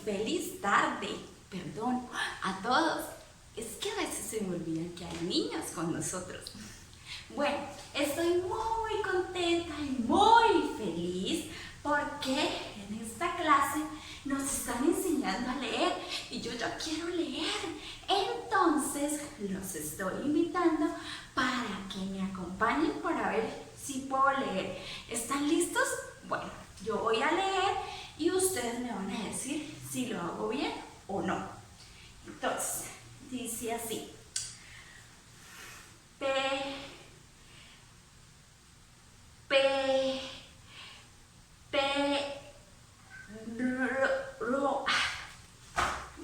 feliz tarde. Perdón a todos. Es que a veces se me olvida que hay niños con nosotros. Bueno, estoy muy contenta y muy feliz porque en esta clase nos están enseñando a leer y yo ya quiero leer. Entonces los estoy invitando para que me acompañen para ver si puedo leer. ¿Están listos? Bueno, yo voy a leer y ustedes me van a decir si lo hago bien o no. Entonces, dice así.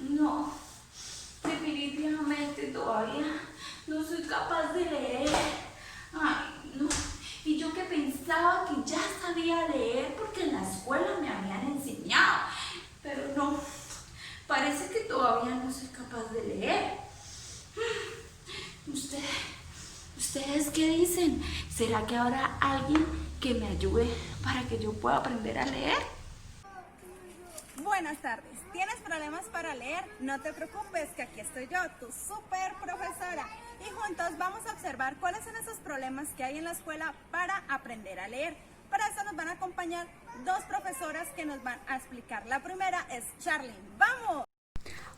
No, definitivamente todavía no soy capaz de leer. Ay, no. Y yo que pensaba que ya sabía leer porque en la escuela me habían enseñado. Pero no, parece que todavía no soy capaz de leer. ¿Ustedes qué dicen? ¿Será que habrá alguien que me ayude para que yo pueda aprender a leer? Buenas tardes. ¿Tienes problemas para leer? No te preocupes, que aquí estoy yo, tu súper profesora. Y juntos vamos a observar cuáles son esos problemas que hay en la escuela para aprender a leer. Para eso nos van a acompañar dos profesoras que nos van a explicar. La primera es Charlene. ¡Vamos!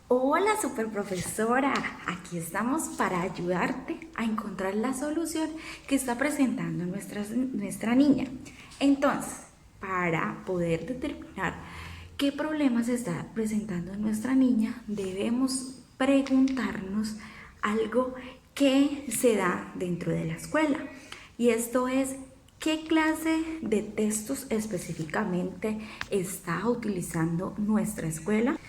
Hola super profesora, aquí estamos para ayudarte a encontrar la solución que está presentando nuestra niña. Entonces, para poder determinar qué problemas está presentando nuestra niña, debemos preguntarnos algo que se da dentro de la escuela. Y esto es, ¿qué clase de textos específicamente está utilizando nuestra escuela?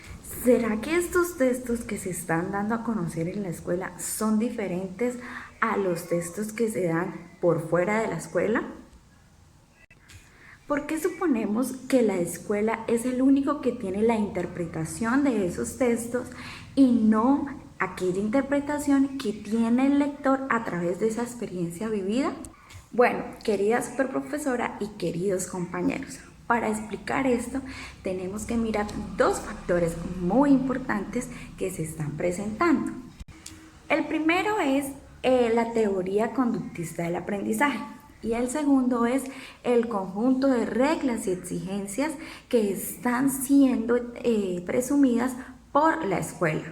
¿Será que estos textos que se están dando a conocer en la escuela son diferentes a los textos que se dan por fuera de la escuela? ¿Por qué suponemos que la escuela es el único que tiene la interpretación de esos textos y no aquella interpretación que tiene el lector a través de esa experiencia vivida? Bueno, querida superprofesora y queridos compañeros, para explicar esto tenemos que mirar dos factores muy importantes que se están presentando. El primero es la teoría conductista del aprendizaje y el segundo es el conjunto de reglas y exigencias que están siendo presumidas por la escuela.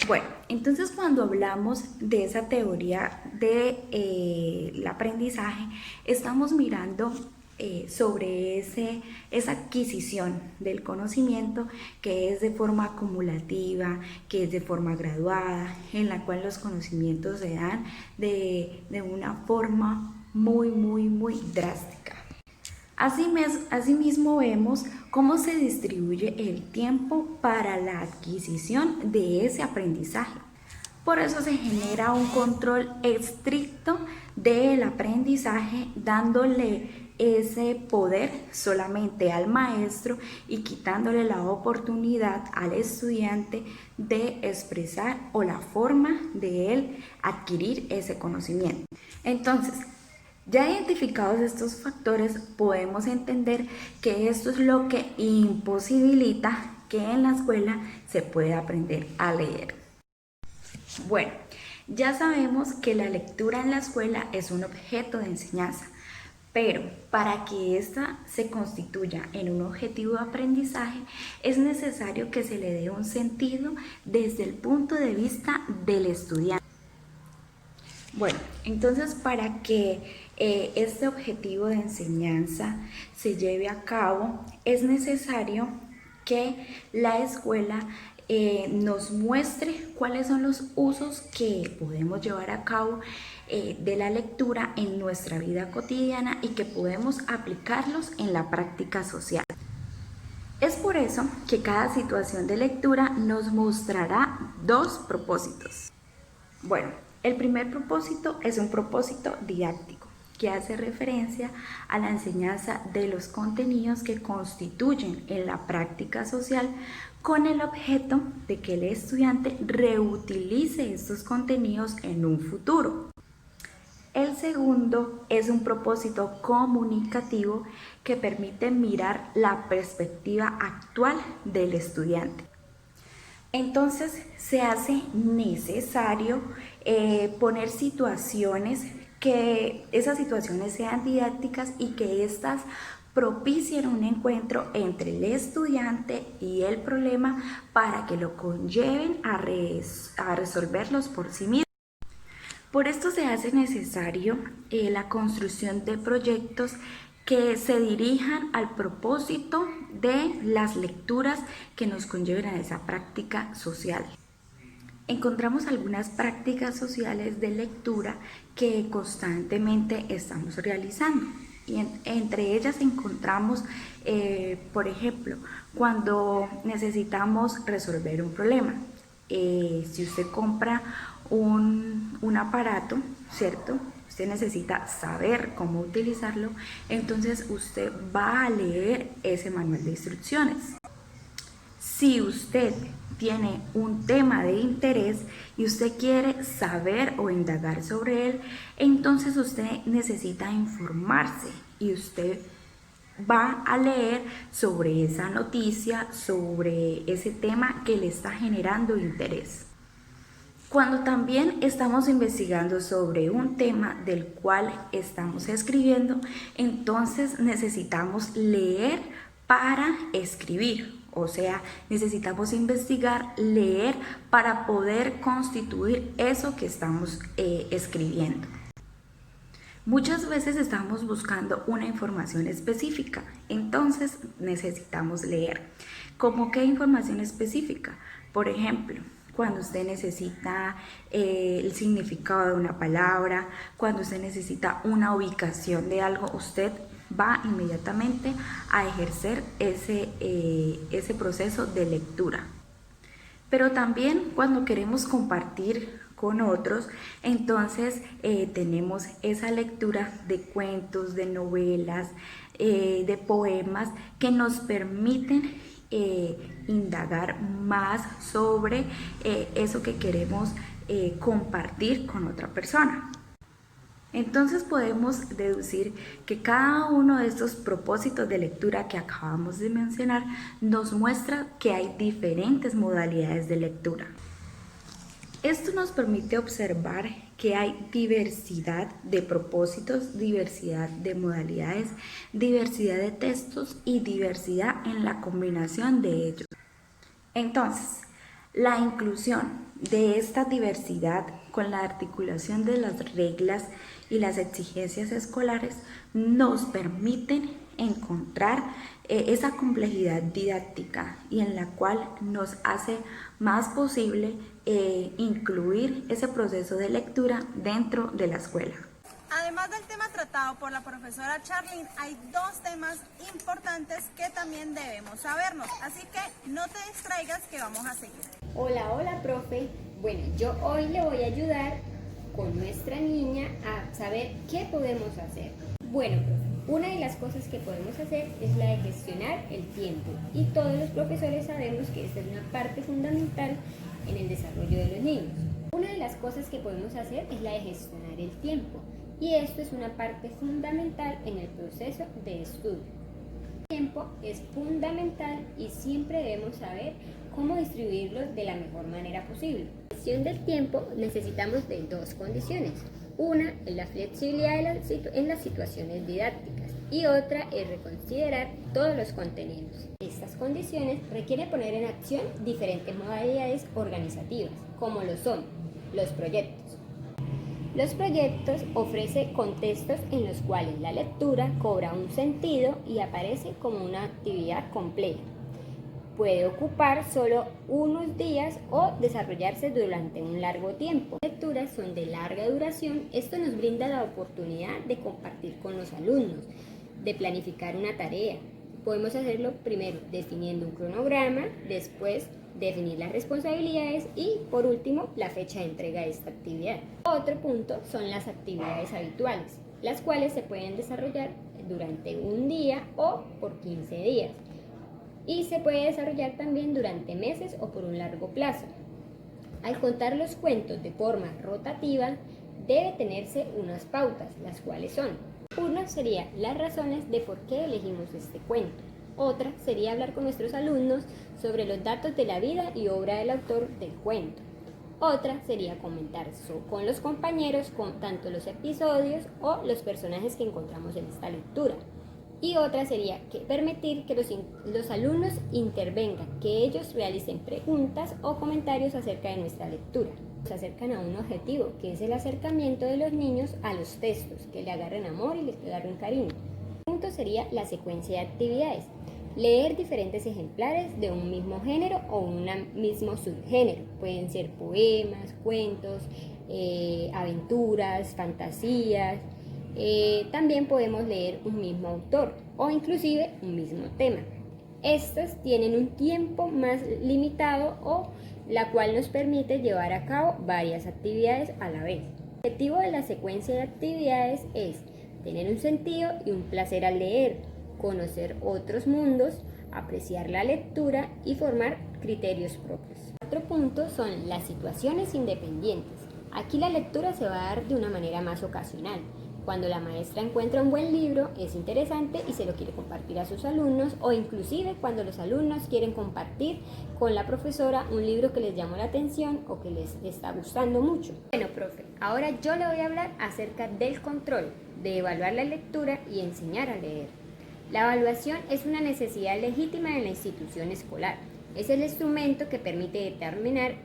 Bueno, entonces cuando hablamos de esa teoría del aprendizaje, estamos mirando sobre esa adquisición del conocimiento que es de forma acumulativa, que es de forma graduada, en la cual los conocimientos se dan de una forma muy drástica. Asimismo vemos cómo se distribuye el tiempo para la adquisición de ese aprendizaje. Por eso se genera un control estricto del aprendizaje, dándole ese poder solamente al maestro y quitándole la oportunidad al estudiante de expresar o la forma de él adquirir ese conocimiento. Entonces, ya identificados estos factores, podemos entender que esto es lo que imposibilita que en la escuela se pueda aprender a leer. Bueno, ya sabemos que la lectura en la escuela es un objeto de enseñanza, pero para que ésta se constituya en un objetivo de aprendizaje es necesario que se le dé un sentido desde el punto de vista del estudiante. Bueno, entonces para que este objetivo de enseñanza se lleve a cabo es necesario que la escuela nos muestre cuáles son los usos que podemos llevar a cabo de la lectura en nuestra vida cotidiana y que podemos aplicarlos en la práctica social. Es por eso que cada situación de lectura nos mostrará dos propósitos. Bueno, el primer propósito es un propósito didáctico que hace referencia a la enseñanza de los contenidos que constituyen en la práctica social con el objeto de que el estudiante reutilice estos contenidos en un futuro. El segundo es un propósito comunicativo que permite mirar la perspectiva actual del estudiante. Entonces se hace necesario poner situaciones, que esas situaciones sean didácticas y que éstas propicien un encuentro entre el estudiante y el problema para que lo conlleven a resolverlos por sí mismos. Por esto se hace necesario la construcción de proyectos que se dirijan al propósito de las lecturas que nos conlleven a esa práctica social. Encontramos algunas prácticas sociales de lectura que constantemente estamos realizando. Y entre ellas encontramos, por ejemplo, cuando necesitamos resolver un problema. Si usted compra un aparato, ¿cierto? Usted necesita saber cómo utilizarlo, entonces usted va a leer ese manual de instrucciones. Si usted tiene un tema de interés y usted quiere saber o indagar sobre él, entonces usted necesita informarse y usted va a leer sobre esa noticia, sobre ese tema que le está generando interés. Cuando también estamos investigando sobre un tema del cual estamos escribiendo, entonces necesitamos leer para escribir. O sea, necesitamos investigar, leer para poder constituir eso que estamos escribiendo. Muchas veces estamos buscando una información específica, entonces necesitamos leer. ¿Cómo qué información específica? Por ejemplo, cuando usted necesita el significado de una palabra, cuando usted necesita una ubicación de algo, usted va inmediatamente a ejercer ese proceso de lectura. Pero también cuando queremos compartir con otros, entonces tenemos esa lectura de cuentos, de novelas, de poemas que nos permiten indagar más sobre eso que queremos compartir con otra persona. Entonces podemos deducir que cada uno de estos propósitos de lectura que acabamos de mencionar nos muestra que hay diferentes modalidades de lectura. Esto nos permite observar que hay diversidad de propósitos, diversidad de modalidades, diversidad de textos y diversidad en la combinación de ellos. Entonces, la inclusión de esta diversidad con la articulación de las reglas y las exigencias escolares nos permiten encontrar esa complejidad didáctica y en la cual nos hace más posible incluir ese proceso de lectura dentro de la escuela. Además del tema tratado por la profesora Charlene, hay dos temas importantes que también debemos sabernos, así que no te distraigas que vamos a seguir. Hola, profe. Bueno, yo hoy le voy a ayudar con nuestra niña a saber qué podemos hacer. Bueno, profe, una de las cosas que podemos hacer es la de gestionar el tiempo y todos los profesores sabemos que esta es una parte fundamental en el desarrollo de los niños. Una de las cosas que podemos hacer es la de gestionar el tiempo y esto es una parte fundamental en el proceso de estudio. El tiempo es fundamental y siempre debemos saber cómo distribuirlo de la mejor manera posible. En la gestión del tiempo necesitamos de dos condiciones. Una es la flexibilidad en las situaciones didácticas y otra es reconsiderar todos los contenidos. Estas condiciones requieren poner en acción diferentes modalidades organizativas, como lo son los proyectos. Los proyectos ofrecen contextos en los cuales la lectura cobra un sentido y aparece como una actividad compleja. Puede ocupar solo unos días o desarrollarse durante un largo tiempo. Las lecturas son de larga duración. Esto nos brinda la oportunidad de compartir con los alumnos, de planificar una tarea. Podemos hacerlo primero definiendo un cronograma, después definir las responsabilidades y por último la fecha de entrega de esta actividad. Otro punto son las actividades habituales, las cuales se pueden desarrollar durante un día o por 15 días. Y se puede desarrollar también durante meses o por un largo plazo. Al contar los cuentos de forma rotativa, debe tenerse unas pautas, las cuales son: una sería las razones de por qué elegimos este cuento. Otra sería hablar con nuestros alumnos sobre los datos de la vida y obra del autor del cuento. Otra sería comentar con los compañeros tanto los episodios o los personajes que encontramos en esta lectura. Y otra sería permitir que los alumnos intervengan, que ellos realicen preguntas o comentarios acerca de nuestra lectura. Se acercan a un objetivo, que es el acercamiento de los niños a los textos, que le agarren amor y les agarren cariño. El punto sería la secuencia de actividades. Leer diferentes ejemplares de un mismo género o un mismo subgénero. Pueden ser poemas, cuentos, aventuras, fantasías. También podemos leer un mismo autor o inclusive un mismo tema. Estos tienen un tiempo más limitado o la cual nos permite llevar a cabo varias actividades a la vez. El objetivo de la secuencia de actividades es tener un sentido y un placer al leer, conocer otros mundos, apreciar la lectura y formar criterios propios. Otro punto son las situaciones independientes. Aquí la lectura se va a dar de una manera más ocasional. Cuando la maestra encuentra un buen libro, es interesante y se lo quiere compartir a sus alumnos, o inclusive cuando los alumnos quieren compartir con la profesora un libro que les llamó la atención o que les está gustando mucho. Bueno, profe, ahora yo le voy a hablar acerca del control, de evaluar la lectura y enseñar a leer. La evaluación es una necesidad legítima de la institución escolar. Es el instrumento que permite determinar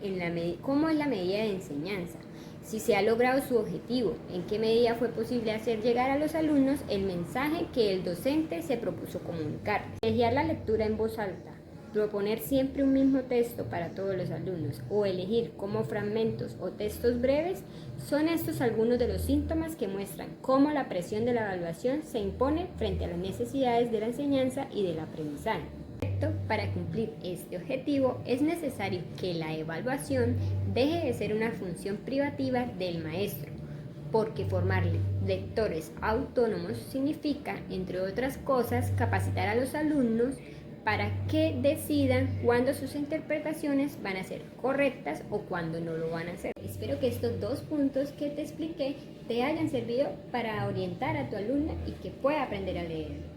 cómo es la medida de enseñanza, si se ha logrado su objetivo, en qué medida fue posible hacer llegar a los alumnos el mensaje que el docente se propuso comunicar. Elegir la lectura en voz alta, proponer siempre un mismo texto para todos los alumnos o elegir como fragmentos o textos breves, son estos algunos de los síntomas que muestran cómo la presión de la evaluación se impone frente a las necesidades de la enseñanza y del aprendizaje. Para cumplir este objetivo es necesario que la evaluación deje de ser una función privativa del maestro, porque formar lectores autónomos significa, entre otras cosas, capacitar a los alumnos para que decidan cuándo sus interpretaciones van a ser correctas o cuándo no lo van a hacer. Espero que estos dos puntos que te expliqué te hayan servido para orientar a tu alumna y que pueda aprender a leer.